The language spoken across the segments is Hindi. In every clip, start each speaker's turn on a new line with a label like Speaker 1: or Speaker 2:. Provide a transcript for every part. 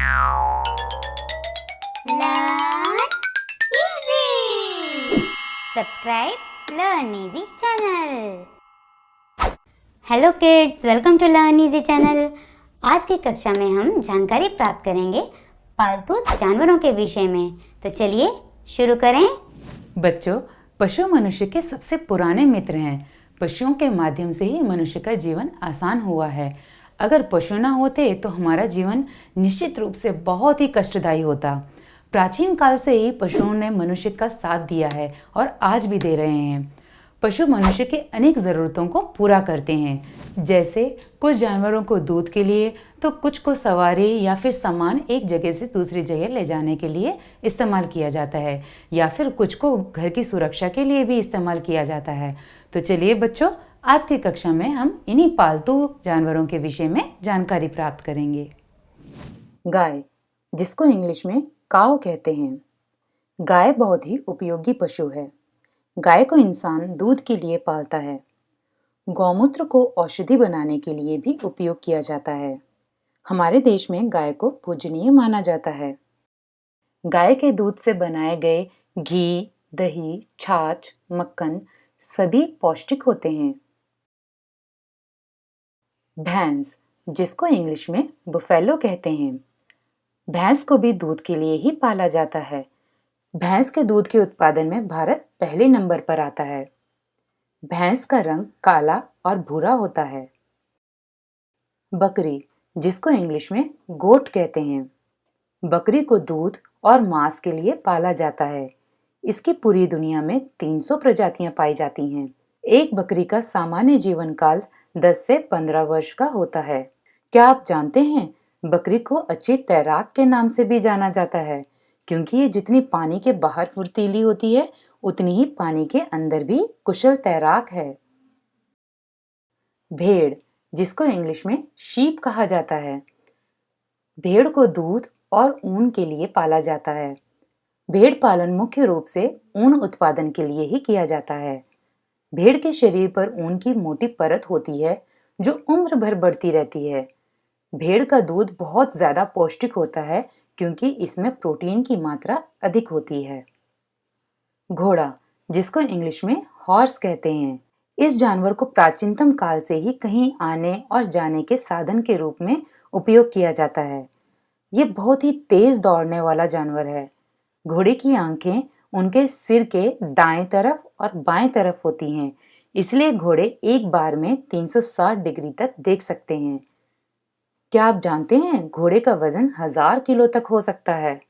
Speaker 1: Learn easy. Subscribe Learn Easy channel. Hello kids, welcome to learn easy channel. आज की कक्षा में हम जानकारी प्राप्त करेंगे पालतू जानवरों के विषय में। तो चलिए शुरू करें।
Speaker 2: बच्चों, पशु मनुष्य के सबसे पुराने मित्र हैं। पशुओं के माध्यम से ही मनुष्य का जीवन आसान हुआ है। अगर पशु न होते तो हमारा जीवन निश्चित रूप से बहुत ही कष्टदायी होता। प्राचीन काल से ही पशुओं ने मनुष्य का साथ दिया है और आज भी दे रहे हैं। पशु मनुष्य के अनेक ज़रूरतों को पूरा करते हैं, जैसे कुछ जानवरों को दूध के लिए तो कुछ को सवारी या फिर सामान एक जगह से दूसरी जगह ले जाने के लिए इस्तेमाल किया जाता है, या फिर कुछ को घर की सुरक्षा के लिए भी इस्तेमाल किया जाता है। तो चलिए बच्चों, आज की कक्षा में हम इन्हीं पालतू जानवरों के विषय में जानकारी प्राप्त करेंगे। गाय, जिसको इंग्लिश में काऊ कहते हैं। गाय बहुत ही उपयोगी पशु है। गाय को इंसान दूध के लिए पालता है। गौमूत्र को औषधि बनाने के लिए भी उपयोग किया जाता है। हमारे देश में गाय को पूजनीय माना जाता है। गाय के दूध से बनाए गए घी, दही, छाछ, मक्खन सभी पौष्टिक होते हैं। भैंस, जिसको इंग्लिश में बुफेलो कहते हैं। भैंस को भी दूध के लिए ही पाला जाता है। भैंस के दूध के उत्पादन में भारत पहले नंबर पर आता है। भैंस का रंग काला और भूरा होता है। बकरी, जिसको इंग्लिश में गोट कहते हैं। बकरी को दूध और मांस के लिए पाला जाता है। इसकी पूरी दुनिया में 300 प्रजातियां पाई जाती हैं। एक बकरी का सामान्य जीवन काल 10 से 15 वर्ष का होता है। क्या आप जानते हैं, बकरी को अच्छी तैराक के नाम से भी जाना जाता है, क्योंकि ये जितनी पानी के बाहर फुर्तीली होती है, उतनी ही पानी के अंदर भी कुशल तैराक है। भेड़, जिसको इंग्लिश में शीप कहा जाता है। भेड़ को दूध और ऊन के लिए पाला जाता है। भेड़ पालन मुख्य रूप से ऊन उत्पादन के लिए ही किया जाता है। भेड़ के शरीर पर ऊन की मोटी परत होती है, जो उम्र भर बढ़ती रहती है। भेड़ का दूध बहुत ज्यादा पौष्टिक होता है, क्योंकि इसमें प्रोटीन की मात्रा अधिक होती है। घोड़ा, जिसको इंग्लिश में हॉर्स कहते हैं। इस जानवर को प्राचीनतम काल से ही कहीं आने और जाने के साधन के रूप में उपयोग किया जाता है। ये बहुत ही तेज दौड़ने वाला जानवर है। घोड़े की आंखें उनके सिर के दाएं तरफ और बाएं तरफ होती हैं, इसलिए घोड़े एक बार में 360 डिग्री तक देख सकते हैं। क्या आप जानते हैं, घोड़े का वजन 1000 किलो तक हो सकता है।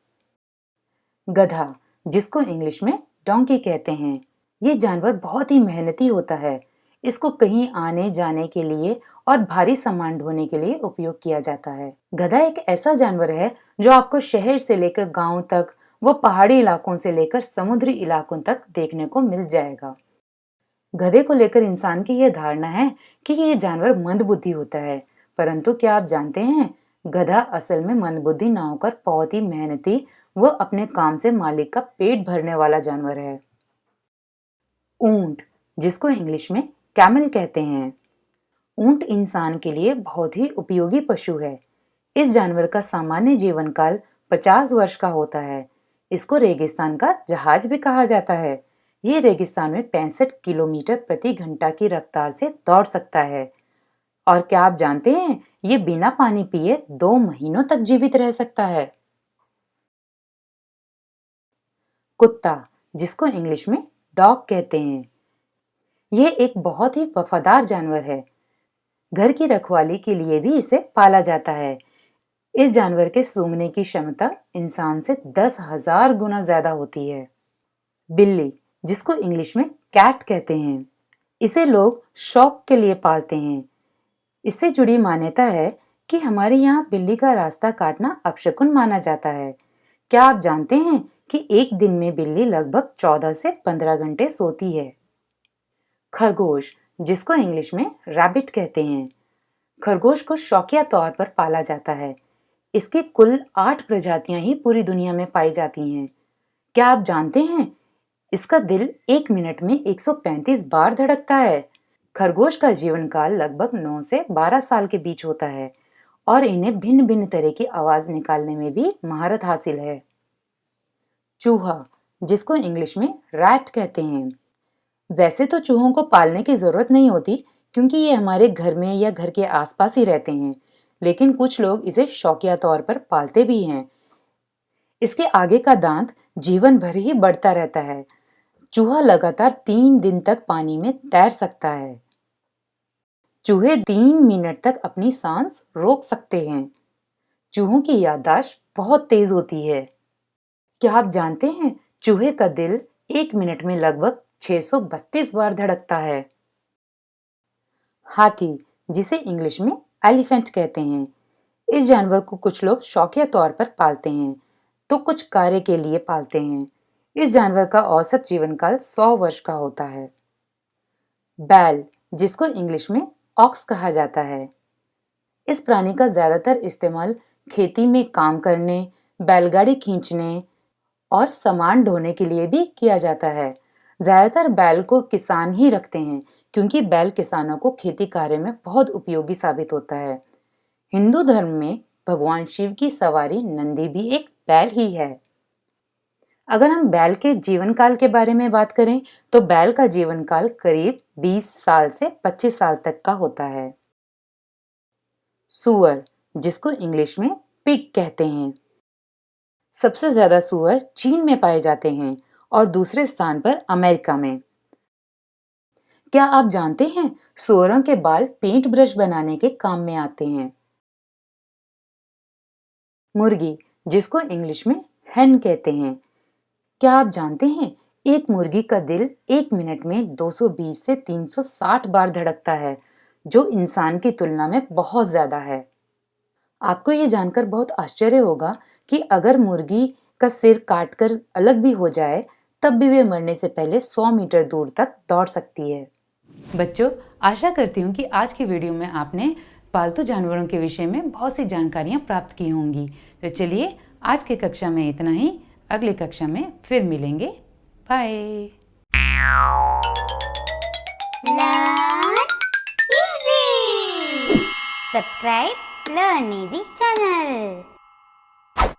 Speaker 2: गधा, जिसको इंग्लिश में डोंकी कहते हैं। ये जानवर बहुत ही मेहनती होता है। इसको कहीं आने जाने के लिए और भारी सामान ढोने के लिए उपयोग किया जाता है। गधा एक ऐसा जानवर है जो आपको शहर से लेकर गांव तक, वो पहाड़ी इलाकों से लेकर समुद्री इलाकों तक देखने को मिल जाएगा। गधे को लेकर इंसान की यह धारणा है कि ये जानवर मंदबुद्धि होता है, परंतु क्या आप जानते हैं, गधा असल में मंदबुद्धि ना होकर बहुत ही मेहनती, वो अपने काम से मालिक का पेट भरने वाला जानवर है। ऊंट, जिसको इंग्लिश में कैमल कहते हैं। ऊंट इंसान के लिए बहुत ही उपयोगी पशु है। इस जानवर का सामान्य जीवन काल 50 वर्ष का होता है। इसको रेगिस्तान का जहाज भी कहा जाता है। ये रेगिस्तान में 65 किलोमीटर प्रति घंटा की रफ्तार से दौड़ सकता है। और क्या आप जानते हैं, ये बिना पानी पिए 2 महीनों तक जीवित रह सकता है। कुत्ता, जिसको इंग्लिश में डॉग कहते हैं। यह एक बहुत ही वफादार जानवर है। घर की रखवाली के लिए भी इसे पाला जाता है। इस जानवर के सूंघने की क्षमता इंसान से 10,000 गुना ज्यादा होती है। बिल्ली, जिसको इंग्लिश में कैट कहते हैं। इसे लोग शौक के लिए पालते हैं। इससे जुड़ी मान्यता है कि हमारे यहाँ बिल्ली का रास्ता काटना अपशकुन माना जाता है। क्या आप जानते हैं कि एक दिन में बिल्ली लगभग 14 से 15 घंटे सोती है। खरगोश, जिसको इंग्लिश में रैबिट कहते हैं। खरगोश को शौकिया तौर पर पाला जाता है। इसकी कुल 8 प्रजातियां ही पूरी दुनिया में पाई जाती हैं। क्या आप जानते हैं, इसका दिल 1 मिनट में 135 बार धड़कता है। खरगोश का जीवन काल लगभग 9 से 12 साल के बीच होता है और इन्हें भिन्न भिन्न तरह की आवाज निकालने में भी महारत हासिल है। चूहा, जिसको इंग्लिश में रैट कहते हैं। वैसे तो चूहों को पालने की जरूरत नहीं होती, क्योंकि ये हमारे घर में या घर के आसपास ही रहते हैं, लेकिन कुछ लोग इसे शौकिया तौर पर पालते भी हैं। इसके आगे का दांत जीवन भर ही बढ़ता रहता है। चूहा लगातार 3 दिन तक पानी में तैर सकता है। चूहे 3 मिनट तक अपनी सांस रोक सकते हैं। चूहों की याददाश्त बहुत तेज होती है। क्या आप जानते हैं, चूहे का दिल 1 मिनट में लगभग 632 बार धड़कता है। हाथी, जिसे इंग्लिश में एलिफेंट कहते हैं। इस जानवर को कुछ लोग शौकिया तौर पर पालते हैं, तो कुछ कार्य के लिए पालते हैं। इस जानवर का औसत जीवन काल 100 वर्ष का होता है। बैल, जिसको इंग्लिश में ऑक्स कहा जाता है। इस प्राणी का ज्यादातर इस्तेमाल खेती में काम करने, बैलगाड़ी खींचने और सामान ढोने के लिए भी किया जाता है। ज्यादातर बैल को किसान ही रखते हैं, क्योंकि बैल किसानों को खेती कार्य में बहुत उपयोगी साबित होता है। हिंदू धर्म में भगवान शिव की सवारी नंदी भी एक बैल ही है। अगर हम बैल के जीवन काल के बारे में बात करें, तो बैल का जीवन काल करीब 20 साल से 25 साल तक का होता है। सूअर, जिसको इंग्लिश में पिग कहते हैं। सबसे ज्यादा सूअर चीन में पाए जाते हैं और दूसरे स्थान पर अमेरिका में। क्या आप जानते हैं, सूअरों के बाल पेंट ब्रश बनाने के काम में आते हैं। मुर्गी, जिसको इंग्लिश में हेन कहते हैं। क्या आप जानते हैं, एक मुर्गी का दिल 1 मिनट में 220 से 360 बार धड़कता है, जो इंसान की तुलना में बहुत ज्यादा है। आपको ये जानकर बहुत आश्चर्य होगा कि अगर मुर्गी का सिर काटकर अलग भी हो जाए, तब भी वे मरने से पहले 100 मीटर दूर तक दौड़ सकती है। बच्चों, आशा करती हूँ कि आज की वीडियो में आपने पालतू जानवरों के विषय में बहुत सी जानकारियाँ प्राप्त की होंगी। तो चलिए, आज की कक्षा में इतना ही। अगली कक्षा में फिर मिलेंगे। Bye.
Speaker 1: Learn easy. Subscribe Learn Easy channel.